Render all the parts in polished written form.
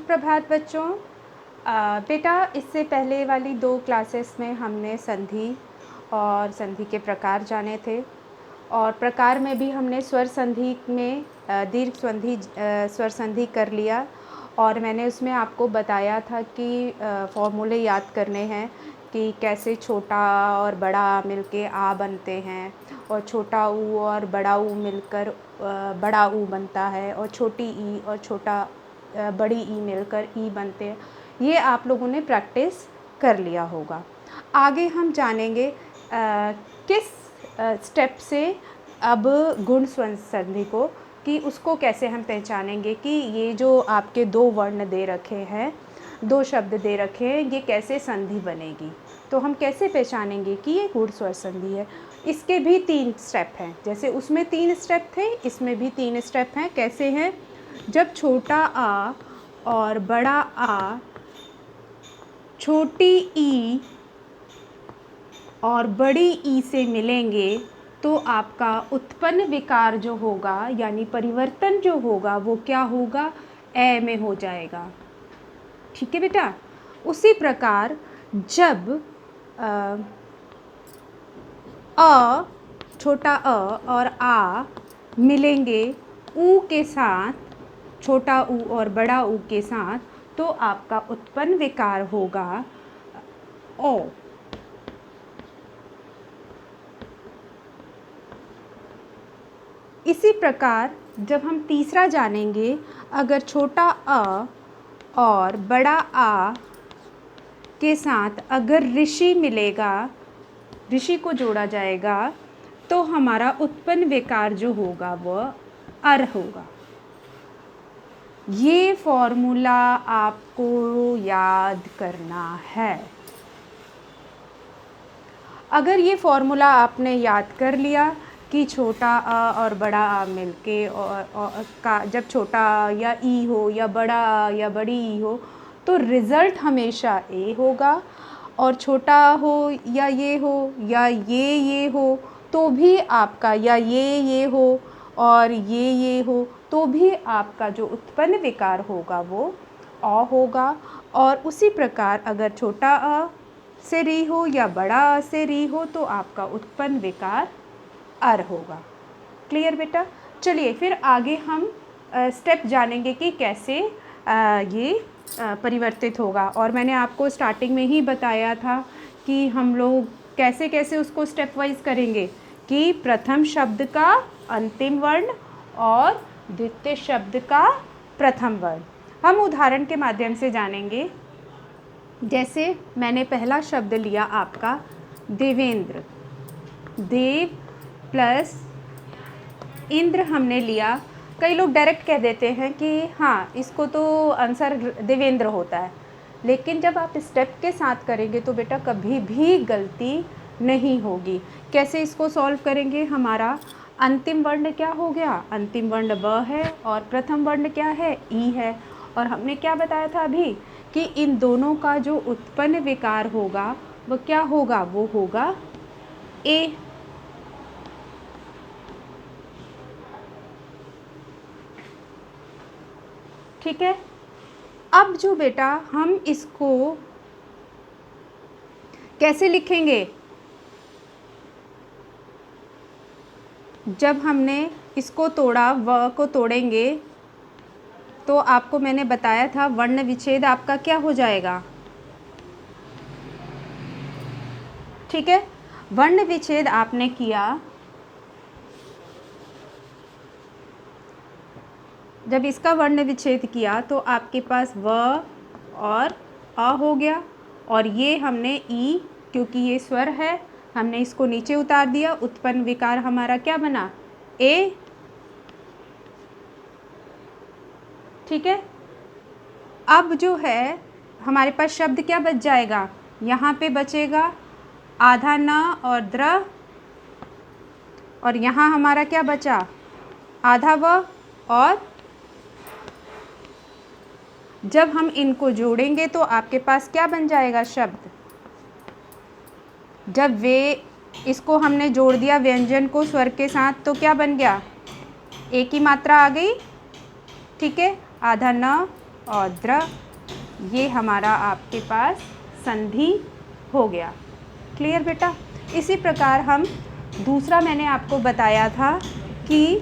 सुप्रभात बच्चों। बेटा इससे पहले वाली 2 क्लासेस में हमने संधि और संधि के प्रकार जाने थे और प्रकार में भी हमने स्वर संधि में दीर्घ संधि स्वर संधि कर लिया और मैंने उसमें आपको बताया था कि फॉर्मूले याद करने हैं कि कैसे छोटा और बड़ा मिलके आ बनते हैं और छोटा ऊ और बड़ा ऊ मिलकर बड़ा ऊ बनता है और छोटी ई और बड़ी ई मिलकर ई बनते हैं। ये आप लोगों ने प्रैक्टिस कर लिया होगा। आगे हम जानेंगे किस स्टेप से अब गुण स्वर संधि को कि उसको कैसे हम पहचानेंगे कि ये जो आपके 2 वर्ण दे रखे हैं, 2 शब्द दे रखे हैं, ये कैसे संधि बनेगी। तो हम कैसे पहचानेंगे कि ये गुण स्वर संधि है। इसके भी 3 स्टेप हैं, जैसे उसमें 3 स्टेप थे, इसमें भी 3 स्टेप हैं। कैसे हैं? जब छोटा आ और बड़ा आ छोटी ई और बड़ी ई से मिलेंगे तो आपका उत्पन्न विकार जो होगा यानी परिवर्तन जो होगा वो क्या होगा? ए में हो जाएगा। ठीक है बेटा। उसी प्रकार जब अ छोटा अ और आ मिलेंगे ऊ के साथ, छोटा ऊ और बड़ा ऊ के साथ, तो आपका उत्पन्न विकार होगा ओ। इसी प्रकार जब हम तीसरा जानेंगे, अगर छोटा अ और बड़ा आ के साथ अगर ऋषि मिलेगा, ऋषि को जोड़ा जाएगा, तो हमारा उत्पन्न विकार जो होगा वह अर होगा। ये फॉर्मूला आपको याद करना है। अगर ये फॉर्मूला आपने याद कर लिया कि छोटा अ और बड़ा आ मिलके और का जब छोटा या ई हो या बड़ा आ या बड़ी ई हो तो रिज़ल्ट हमेशा ए होगा, और छोटा हो या ये हो या ये हो तो भी आपका, या ये हो और ये हो तो भी आपका जो उत्पन्न विकार होगा वो अ होगा। और उसी प्रकार अगर छोटा अ से री हो या बड़ा अ से री हो तो आपका उत्पन्न विकार अर होगा। क्लियर बेटा? चलिए फिर आगे हम स्टेप जानेंगे कि कैसे ये परिवर्तित होगा। और मैंने आपको स्टार्टिंग में ही बताया था कि हम लोग कैसे कैसे उसको स्टेप वाइज करेंगे कि प्रथम शब्द का अंतिम वर्ण और द्वितीय शब्द का प्रथम वर्ण। हम उदाहरण के माध्यम से जानेंगे। जैसे मैंने पहला शब्द लिया आपका देवेंद्र, देव प्लस इंद्र हमने लिया। कई लोग डायरेक्ट कह देते हैं कि हाँ इसको तो आंसर देवेंद्र होता है, लेकिन जब आप स्टेप के साथ करेंगे तो बेटा कभी भी गलती नहीं होगी। कैसे इसको सॉल्व करेंगे? हमारा अंतिम वर्ण क्या हो गया? अंतिम वर्ण ब है और प्रथम वर्ण क्या है? ई है। और हमने क्या बताया था अभी कि इन दोनों का जो उत्पन्न विकार होगा वह क्या होगा? वो होगा ए। ठीक है। अब जो बेटा हम इसको कैसे लिखेंगे? जब हमने इसको तोड़ा, व को तोड़ेंगे तो आपको मैंने बताया था वर्ण विच्छेद आपका क्या हो जाएगा। ठीक है। वर्ण विच्छेद आपने किया, जब इसका वर्ण विच्छेद किया तो आपके पास व और अ हो गया, और ये हमने ई, क्योंकि ये स्वर है हमने इसको नीचे उतार दिया। उत्पन्न विकार हमारा क्या बना? ए। ठीक है। अब जो है हमारे पास शब्द क्या बच जाएगा? यहाँ पे बचेगा आधा न और द्र, और यहाँ हमारा क्या बचा? आधा व। और जब हम इनको जोड़ेंगे तो आपके पास क्या बन जाएगा शब्द? जब वे इसको हमने जोड़ दिया व्यंजन को स्वर के साथ तो क्या बन गया? ए की मात्रा आ गई। ठीक है। आधा न और द्र, ये हमारा आपके पास संधि हो गया। क्लियर बेटा? इसी प्रकार हम दूसरा मैंने आपको बताया था कि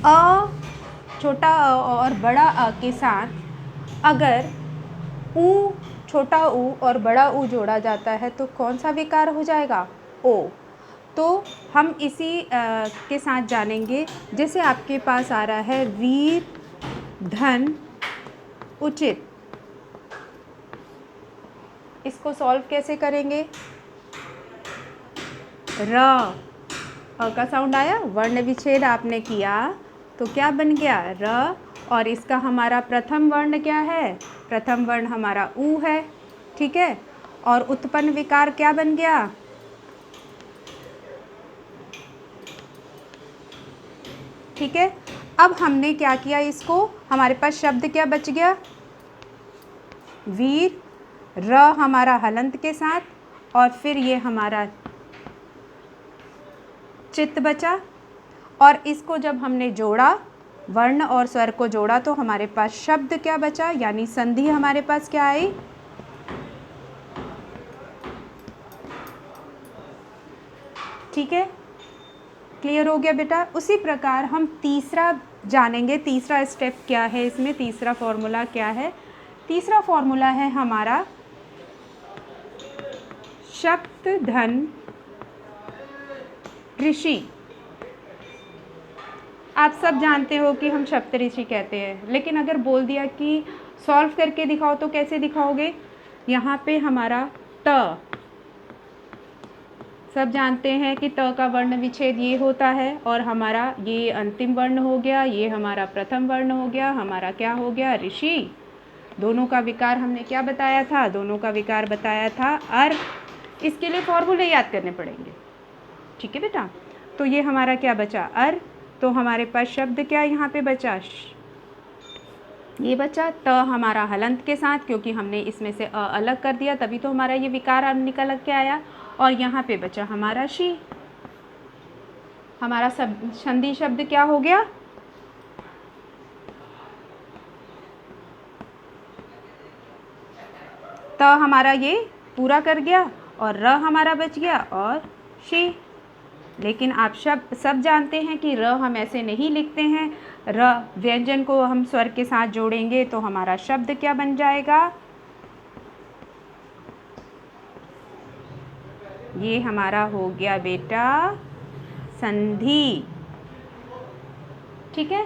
अ, छोटा अ और बड़ा अ के साथ अगर ऊ, छोटा ऊ और बड़ा ऊ जोड़ा जाता है तो कौन सा विकार हो जाएगा? ओ। तो हम इसी के साथ जानेंगे। जैसे आपके पास आ रहा है वीर धन उचित, इसको सॉल्व कैसे करेंगे? र, अ का साउंड आया, वर्ण विच्छेद आपने किया तो क्या बन गया? र। और इसका हमारा प्रथम वर्ण क्या है? प्रथम वर्ण हमारा ऊ है। ठीक है, और उत्पन्न विकार क्या बन गया? ठीक है, अब हमने क्या किया, इसको हमारे पास शब्द क्या बच गया? वीर, र हमारा हलंत के साथ, और फिर ये हमारा चित्त बचा। और इसको जब हमने जोड़ा, वर्ण और स्वर को जोड़ा, तो हमारे पास शब्द क्या बचा, यानी संधि हमारे पास क्या आई? ठीक है, क्लियर हो गया बेटा? उसी प्रकार हम तीसरा जानेंगे। तीसरा स्टेप क्या है इसमें, तीसरा फॉर्मूला क्या है? तीसरा फॉर्मूला है हमारा शक्त धन ऋषि। आप सब जानते हो कि हम सप्तऋषि कहते हैं, लेकिन अगर बोल दिया कि सॉल्व करके दिखाओ तो कैसे दिखाओगे? यहाँ पे हमारा त, सब जानते हैं कि त का वर्ण विच्छेद ये होता है, और हमारा ये अंतिम वर्ण हो गया, ये हमारा प्रथम वर्ण हो गया, हमारा क्या हो गया? ऋषि। दोनों का विकार हमने क्या बताया था? दोनों का विकार बताया था अर। इसके लिए फॉर्मूले याद करने पड़ेंगे। ठीक है बेटा? तो ये हमारा क्या बचा? अर। तो हमारे पास शब्द क्या यहाँ पे बचा? ये बचा त हमारा हलंत के साथ, क्योंकि हमने इसमें से अ अलग कर दिया, तभी तो हमारा ये विकार निकल के आया। और यहाँ पे बचा हमारा शी। हमारा संधि शब्द क्या हो गया? त हमारा ये पूरा कर गया, और र हमारा बच गया, और शी। लेकिन आप सब जानते हैं कि र हम ऐसे नहीं लिखते हैं। र व्यंजन को हम स्वर के साथ जोड़ेंगे तो हमारा शब्द क्या बन जाएगा? ये हमारा हो गया बेटा संधि। ठीक है,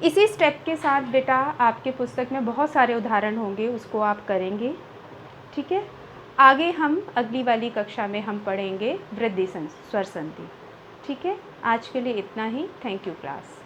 इसी स्टेप के साथ बेटा आपके पुस्तक में बहुत सारे उदाहरण होंगे, उसको आप करेंगे। ठीक है, आगे हम अगली वाली कक्षा में हम पढ़ेंगे वृद्धि स्वर संधि। ठीक है, आज के लिए इतना ही। Thank you class.